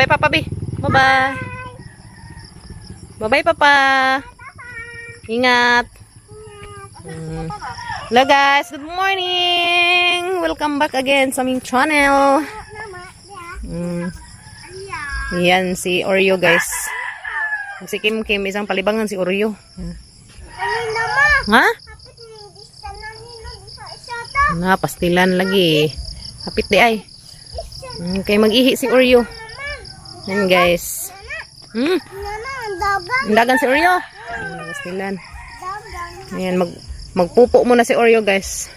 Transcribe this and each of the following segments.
Bye-bye, Papa B. Bye-bye. Bye-bye, Papa. Ingat. Hello guys, good morning. Welcome back again sa aming channel. Yan si Oreo guys. Si Kim Kim, isang palibangan si Oreo. Ha? Na, pastilan lagi. Hapit di ay. Okay, mag-ihi si Oreo. Yan guys. Dagan si Oreo. Pastilan. Ayan, magpupo muna si Oreo guys.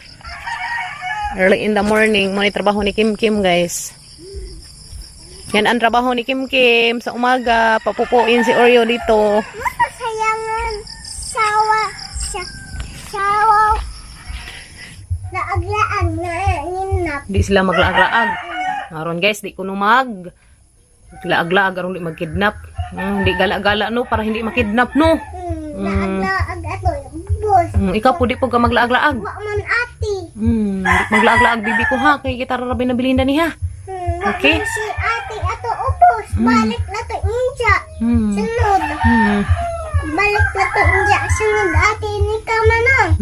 Early in the morning. Muna yung trabaho ni Kim Kim guys. Yan ang trabaho ni Kim Kim. Sa umaga, papupuin si Oreo dito. Masayangan. Sawa. Laag-laag na ninap. Di sila maglaag-laag. Aron guys, di kuno laag-laag aron di magkidnap. Di gala-gala no para hindi makidnap no. Laag-laag ato. Bus. Ikaw po di po ka maglaag-laag. Wa man ati. Maglaag-laag bibi ko ha kay kita ra na bilinda ni ha. Okay. Si ati ato upos. Balik na to inja. Sunod. Balik na to inja. Sunod ati ni kamanang.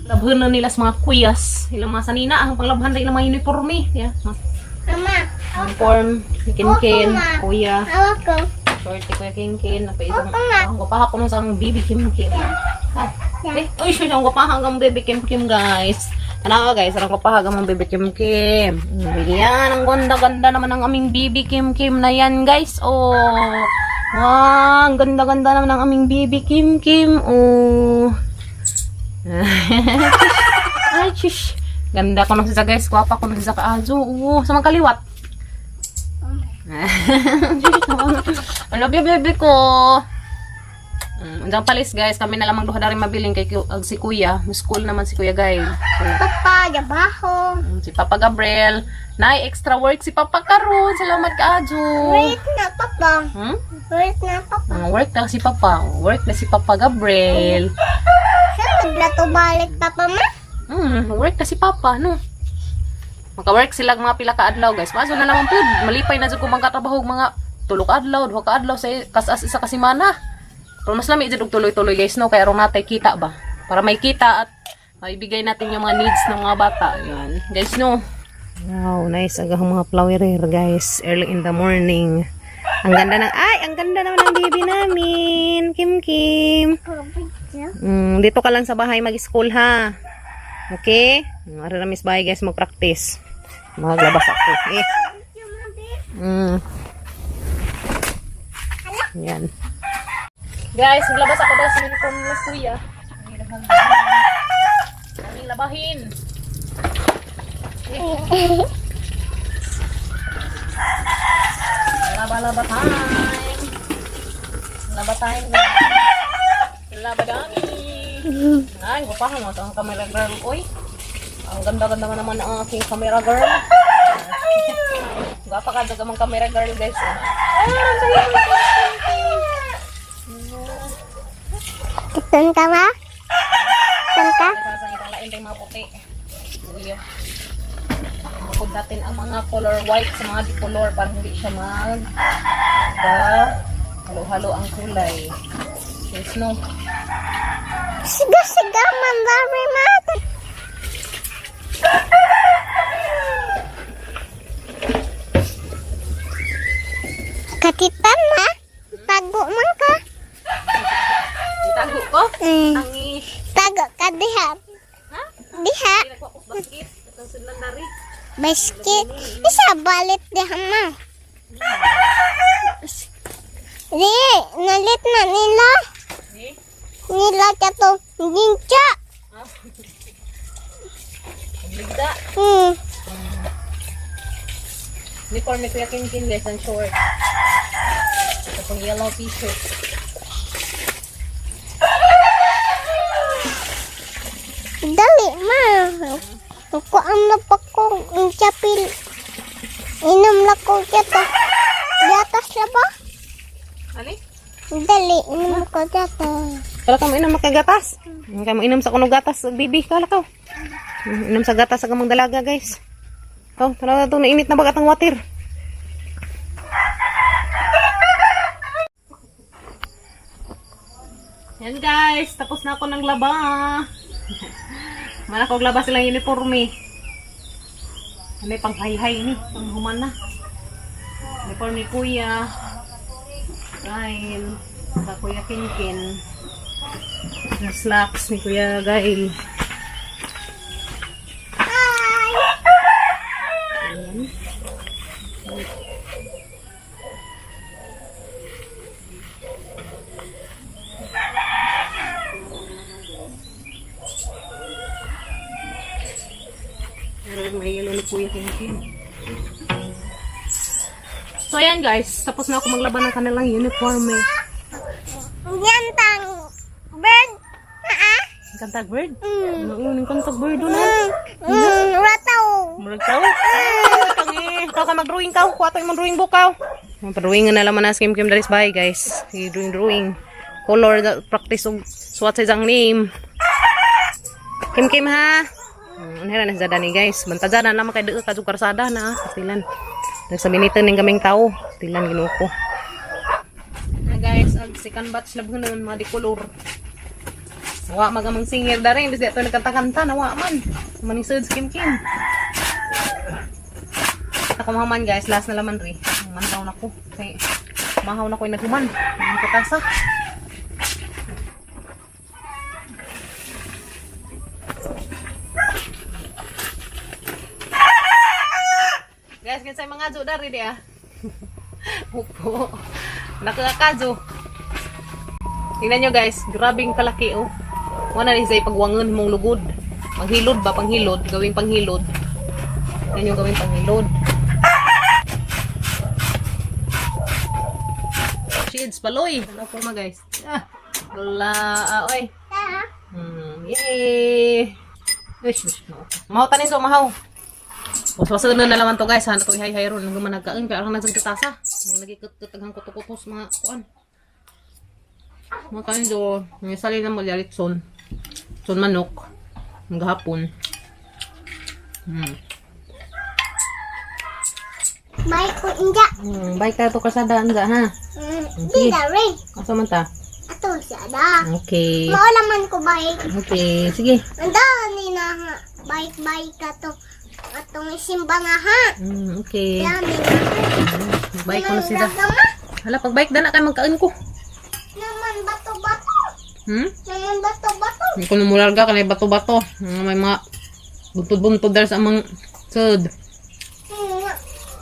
Labhan na nila sa mga kuyas. Ilang mga sanina ang panglabhan na ilang mga uniforme. Yeah. Mama. Uniform, Kin-Kin, kuya. Hawak ko. Shorty kuya Kin-Kin. Napaisang ang gupaha ko nung sa baby Kim-Kim. Uy, siya ang gupaha hanggang baby Kim-Kim guys. Ano guys, ang gupaha hanggang baby Kim-Kim. Yan, ang ganda-ganda naman ang aming baby Kim-Kim na yan guys. Oh. Wow, ang ganda-ganda naman ang aming baby Kim-Kim. Oh. Ay, shish. Ganda ko nung sisa guys. Kwapa ko nung sisa kaazo. Sa mga kaliwat. I love you, baby ko. Ang palis guys. Kami na lamang duha na rin mabiling kay si kuya. School naman si kuya guys. Papa, yabaho. Si Papa Gabriel. Nay, extra work si Papa karon. Salamat kaazo. Wait na, Papa. Wait na, Papa. Work na si Papa. Work na si Papa Gabriel. Saan na to balik, Papa ma? Work na si Papa, no? Maka-work sila mga pila ka adlaw, guys. Maso na naman po. Malipay na dyan kung magkatrabaho mga tulog adlaw, duha ka adlaw sa isa kasimana. Pero mas lami dyan tuloy-tuloy, guys, no? Kaya ron natin kita ba? Para may kita at maibigay natin yung mga needs ng mga bata. Yan. Guys, no? Wow, nice. Agahang mga flowerer, guys. Early in the morning. Ang ganda ng, ang ganda naman ng baby namin. Kim Kim. Dito ka lang sa bahay mag-school, ha? Okay? Ara na miss bahay guys mag-practice. Maglabas ako. Yan. Guys, maglabas ako daw sa uniform ni kuya. Aming labahin. Laba time. Laba time. Laba dami. Ay, gupahan mo ang camera girl. Uy, ang ganda-ganda naman ang aking camera girl. Gapakadaga mang camera girl guys. Kitun ka ba? Kitun ka? Sa itong lain tayo mga puti. Bukod natin ang mga color white sa mga color para hindi siya halo-halo ang kulay. Yes, no? Siga man dari mata. Katitan na? Tago man ka? Itago ko? Tangish. Tago ka diha. Ha? Diha. Basket. Itong sundan dari. Basket. Isa balit diha ma. Di, nalit na nila. Nila kato gincha. Bigda. Uniform ni Kuya Kin-Kin guys, ang short. Itong yellow t-shirt. Dali ma. Ako ang napako ang chapil. Inom lang ko kita. Gatas na ba? Ano? Dali, inom ko gatas. Kala ka mo inom makagatas. Kaya mo inom sa kuno gatas, bibi. Kala ka. Inom sa gatas sa gamang dalaga guys. Talaga ito, nainit na bagat ang water. Yan guys, tapos na ako ng laba. Mana ko glaba silang uniforme. May pang hay-hay ni, pang human na. Uniforme ni Kuya. Gail. Sa Kuya Kinkin. Yung slacks ni Kuya Gail. Ayan. May yellow ni Kuya Kinkin. So ayan guys, tapos na ako maglaban ng kanilang uniform eh. Yan tang bird. Kantag bird? Yung kantag bird doon ha? Rataw. Murag tao? Tangi. Kau ka mag-drawing ka? Kuha tayo mag-drawing book ka? Pa-drawing na naman na Kim Daris Bahay guys. Drawing. Color, practice of swat sa isang name. Kim ha? Ano na sa dani guys. Bantajan na naman kay doon ka karsada na. Pastilan. Nagsabinitan ng kaming tao. Pastilan ginuko. Na guys, ang second batch na buhanan mga di color. Wa magamang singer dari imbes dito nagkanta-kanta nawa man. Manisod Kim. Ako mahaman guys, last na laman ri. Mantaw na ko. Kay mahaw na ko naghuman. Ang katasa. Guys, kinsay mga jo dari dia. Upo. Nakakazo. Tingnan nyo guys, grabing kalaki oh. Wala rin sa'y pagwangan mong lugod. Panghilod ba? Panghilod. Gawing panghilod. Yan yung gawing panghilod. Shades paloy. Ano po guys? Wala. Oy. Yay! Mahaw so mahaw. Waswasan na naman to guys. Hanap ko hay-hay ron. Nung managkaan. Kaya lang nagsagtatasa. Nagikot-kutaghang kutukupos mga kuan. Mga kanin do. May sali na malyalit son. Son manok. Ang gahapon. Bye ko inja. Bye ka to kasada anda ha. Di dari. Asa man ta? Ato siya da. Okay. Maulaman ko bike. Okay, sige. Anda ni na bike ka to. Atong isimba nga ha. Okay. Yan ni na. Bike ko na sila. Hala, pag bike na kay magkaan ko. Naman bato-bato. Naman bato-bato. Hindi ko numularga kanay bato-bato. May mga buntod-buntod dahil sa amang sud.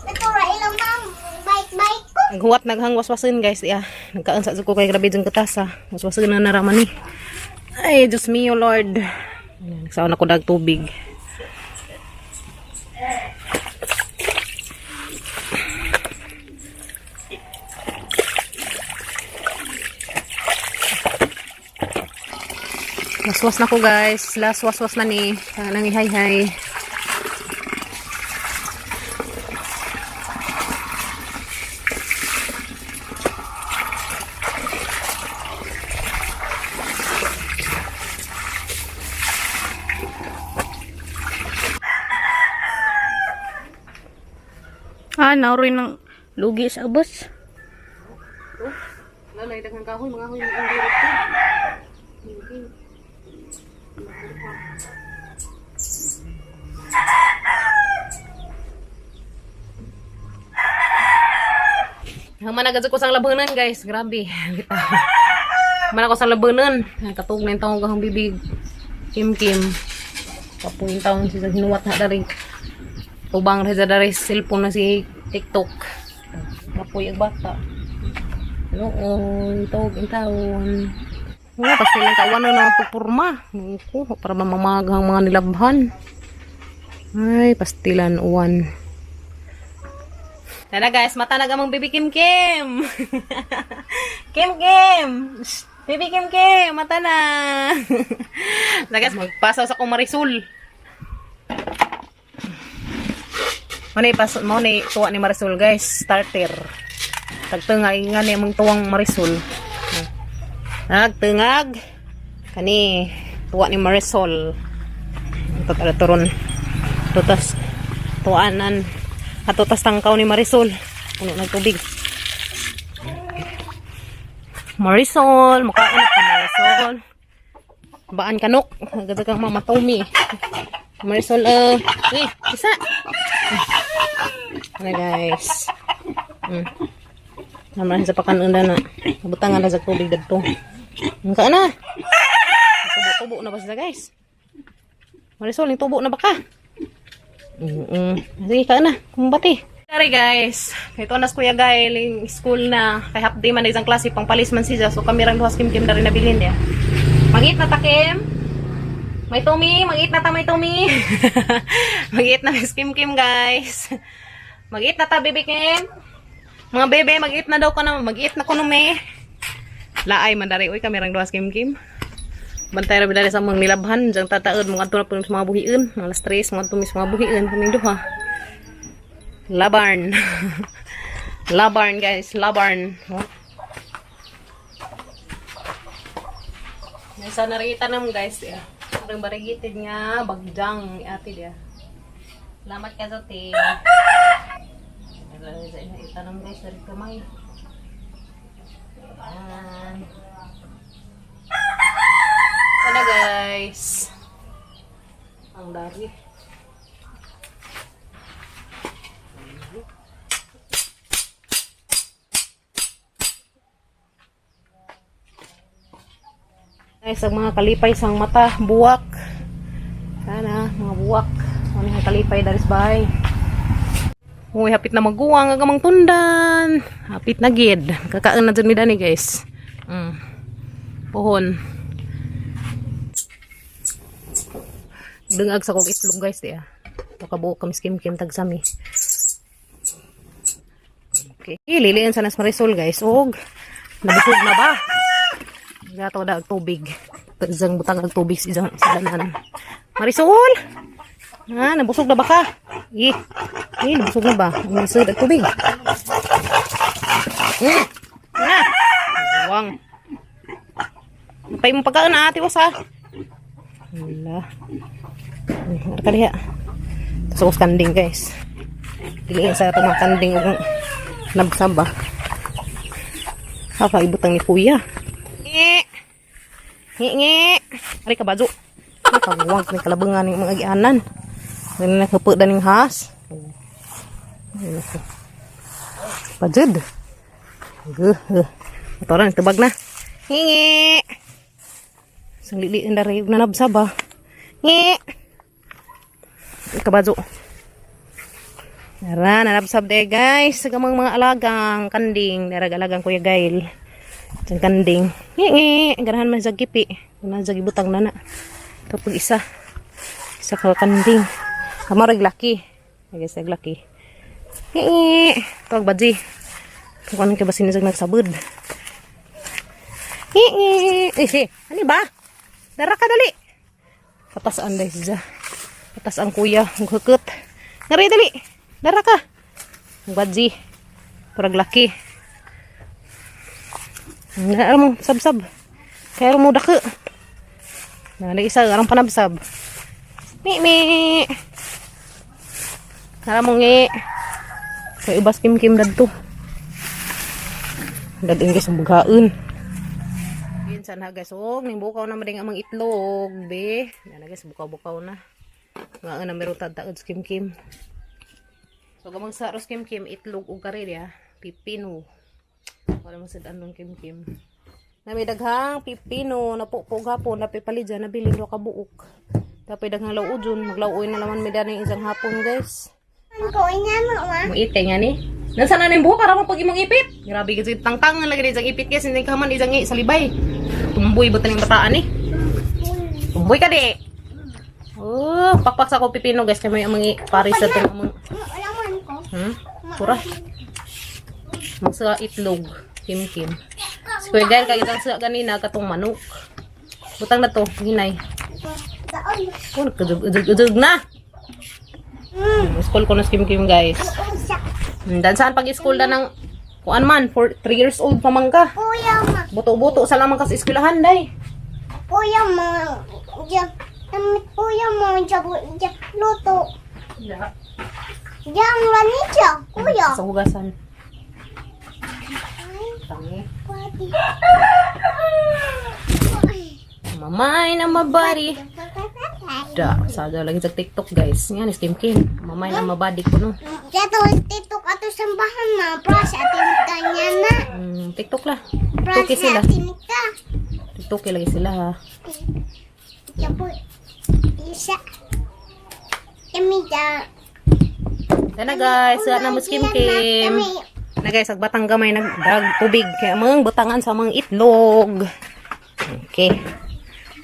Ito ra ilang ma'am. Bike ko. Naghuwat naghang waswasin guys. Nagkaan sa ko kay grabe dyan katasa. Waswasin na naraman ni. Ay, Diyos mio Lord. Nagsaon ako dag tubig. Waswas na ko guys. Last waswas na ni. Nang ihay-hay. Nauroy ng lugi sa abos. Lalay daghang kahoy mga hoy ang direct ko. Managad ko sang labanan guys, grabe. Managad ko sang labanan. Katug na yung taong gahang bibig. Kim. Kapuin taong siya hinuwat na dari. Tubang rin sa dari cellphone na si TikTok. Kapuy ang bata. Noon, tawag yung taon. Kasi lang kawan na pagpurma. Para mamamagang mga nilabhan. Ay, pastilan uwan. Tara guys, mata na gamang Bibi Kim. Kim! Bibi Kim, mata na! Tara guys, magpasaw sa kong Marisol. Mo ni tuwa ni Marisol guys, starter. Tagtungag nga ni mong tuwang Marisol. Nagtungag kani tuwa ni Marisol. Ito tala turon. Tutas tuanan. Atutas tangkaw ni Marisol. Puno ng tubig. Marisol, makain ka Marisol. Baan kanok, gada kang Mama Tommy. Marisol, isa. Ano guys. Naman sa pakanunda na. Nabutangan na sa tubig dito. Ka na. Tubo na ba sila guys? Marisol, yung tubo na ba ka? Sige ka na, kumbati. Sorry guys, ito na Kuya Gael, yung school na, kay half day man na isang klase, pang palis man siya, so kami rin luhas kim-kim na rin nabilin niya. Mag-eat na takim. May Tommy, mag-eat na ta may Tommy. Mag-eat na Miss Kim-Kim guys. Mag-eat na ta baby Kim. Mga bebe, mag-eat na daw ka na, mag-eat na kuno me. Laay man dari, uy kami rin luhas kim-kim. Bantay ra bidari sa mga nilabhan, jang tataod mga adto na po sa mga buhiin, mga alas 3 mga tumis mga buhiin kaming duha. Labarn. Labarn guys, labarn. Nasa narita nam guys ya. Ang barigitid nga bagjang ni ate dia. Salamat ka sa te. Itanam guys dari kamay. Ano guys? Ang dari. Guys, ang mga kalipay sang mata, buwak. Sana, mga buwak. Ano yung kalipay dari sa bahay. Uy, hapit na maguwang, agamang tundan. Hapit na gid. Kakaan na dyan midani guys. Pohon. Dungag sa kong itlog guys, diya. Nakabuo kami skim-kim tagsami. Okay, liliin sa nas Marisol guys. Og, nabusog na ba? Gato da tubig. Isang butang ng tubig sa danan. Marisol! Ha, nabusog na ba ka? Nabusog na ba? Nabusog na tubig. Ha! Buwang. Napay mong pagkaan na ate was ha. Wala. Arka diha. Tapos kanding guys. Piliin sa itong mga kanding o nabsamba. Hapa ibutang ni kuya. Ngi. Ari ka bajo. Pagwag ni kalabangan ng mga gianan. Dili na kaput daning has. Pajud. Ito rin, tubag na. Ngi. Sang liliin dari na nabsaba. Ngi. Ka bajo. Nara, nabsab de guys. Sagamang mga alagang kanding. Narag-alagang Kuya Gael. Ang kanding. Ngi. Ganahan man sa gipi. Ganahan sa gibutang nana. Ito po isa. Isa ka kanding. Kamarag laki. Guys, naglaki. Ngi. Ito ang badji. Kung anong kibasin nisag nagsabud. Ngi. Ano ba? Dara ka dali. Patasaan dahil siya. Patasaan kuya. Ang hukot. Ngari dali. Dara ka. Ang badji. Parag laki. Nara mo, sab-sab. Kaya mo dake. Nara isa, arang panabsab. Mi. Nara mo ngi. Kaya ibas kim-kim dadto. Dadin guys, ang bugaun. Minsan ha guys, ning bukaw na mading amang itlog, be. Yan guys, bukaw-bukaw na. Nga na meron tataod sa kim-kim. So, gamang sa ros kim-kim, itlog o kare ya. Pipino. Wala mo sad anong kim-kim. Na may daghang pipino na pupog hapon na pipali dyan nabilin do ka buok. Tapos daghang lauudyon maglauoy na naman may daning isang hapon guys. Ang gawin niya mama. Mo itay nga ni. Nansa na ning buka ra mo pag imong ipit. Grabe kasi tangtangan lagi isang ipit guys hindi ka man isang sa libay. Tumboy ba taning bataan ni? Tumboy ka di. Oh, pakpak sa ko pipino guys kay may amang paris sa tong amang. Alaman ko. Pura. Magsa itlog, kim-kim. Kuya Gael kay isang sa kanina katong manok. Butang na to, hinay. Saan? Oh, nagkudug na. School ko na kim-kim guys. Dan saan pag school na ng kuan man, 3 years old pa man ka. Kuya ma. Buto-buto sa lamang ka sa eskwelahan day. Kuya ma. Kuya ma. Luto. Diyan wani siya. Kuya. Sa hugasan. Tangi. Pwede. Mamay na mabari. Da, sada lagi sa TikTok guys. Yan is Kim Kim. Mamay na mabadi ko no. Jatuh tituk atau sembahan na pras atin kanya na. TikTok lah. Pras TikTok sila. atin ka. TikTok lagi sila ha. Japo isa. Emiga. Yan na guys, na mo Kim Kim. Na guys, ang batang gamay nagdag tubig kaya mang butangan sa mga itlog. Okay.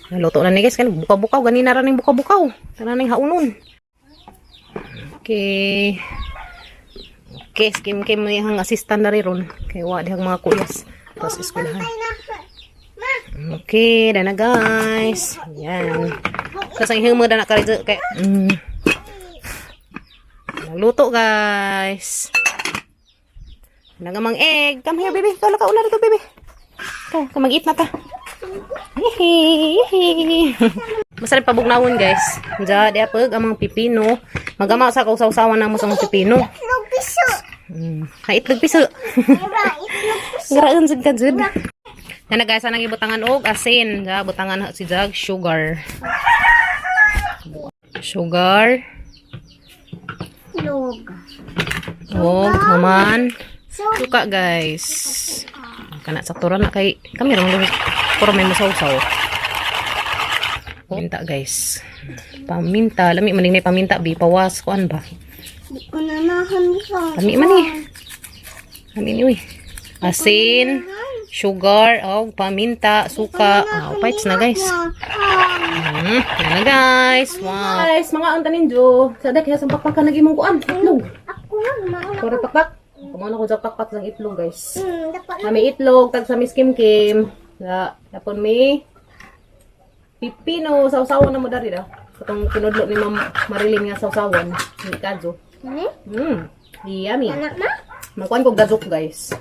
Naluto na ni guys, kan buka-bukaw ganina ra ning buka-bukaw. Tara ning haunon. Okay. Okay, Kim Kim may hang assistant na ron. Kay wa dihang mga kuyas. Tapos eskwelahan. Okay, na guys. Yan. Kasi ang himo na nakarizo kay Nagluto guys. Nagamang egg. Come here, baby. Kala ka una dito, baby. Ka mag-eat na ta. Hihi. Masarap pabugnawon guys. Diya, di apag amang pipino. Magama sa kausaw-sawan na mo sa mga pipino. Itlog piso. Ha, itlog piso. Garaan sud ka jud. Yan na guys, anang ibutangan og asin. Diya, butangan si Jag sugar. Sugar. Itlog. Og naman suka guys. Kana sakturan na kay kami ra mo puro may masaw-saw. Paminta guys. Paminta, lami man ni paminta bi pawas kuan ba. Di ko na nahanap. Lami man ni. Lami ni uy. Asin, sugar, og paminta, suka. Pites na guys. Yan na guys. Wow. Guys, mga antanin jo. Sada kaya sa pakpak ka nagimong kuan. Itlog. Ako na. Puro pakpak. Kumano ko sa pakpak ng itlog guys. Dapat Na may itlog, tag sa Miss Kim Kim. Tapon may pipino, sausawan na mo dari daw. Itong kinudlo ni Ma'am Marilyn nga sausawan. Hindi kadyo. Yummy. anak na. Magkuhan ko dajok guys.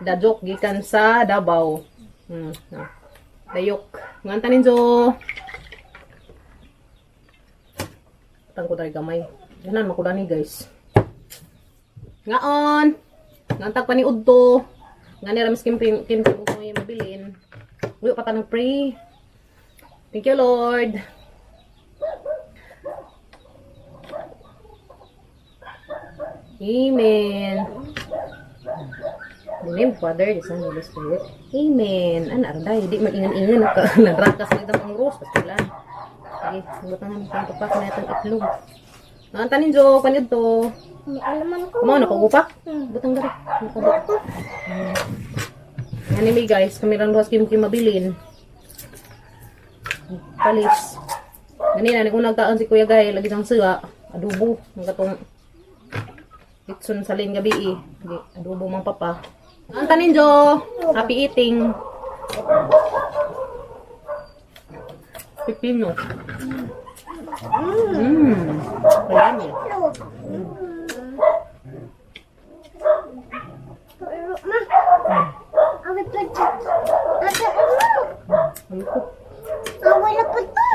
Dajok gikan sa Davao. Dayok. Ngantanin jo. Tang ko dari gamay. Yanan makudani guys. Ngaon. Ngantag pa ni Udto. Nga nila Miss Kim Kim ko yung mabilin. Uy, pa tanong pray. Thank you, Lord. Amen. In the name of Father, the Son, and the Holy Spirit. Amen. Ana, arday. Hindi mag-ingan-ingan. Nadrakas na itong rose. Pastilan. Sige, sagutan namin kung tupak na itong itlog. Nantanin jo, kanid to. May alaman ko. Kumaw, nakugupak? Butang dari. Nakabuk. Anime guys, kami lang luwas Kim Kim mabilin. Palis. Ganina, kung nagtaan si Kuya Gay, lagi siyang siya. Adobo. Ang katong itsun sa lin gabi eh. Adobo mang papa. Antanin jo. Happy eating. Pipino. Ayan eh. Itlog. Pero ma. Awit pa dyan. Ate, Ano ko? wala pa to.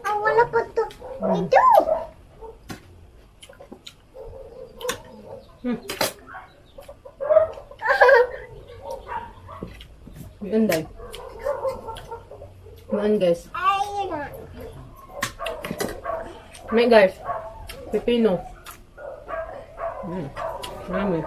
Wala pa to. Ito. Yun dahil. Yun guys. Ayun. May guys. Pipino. Marami.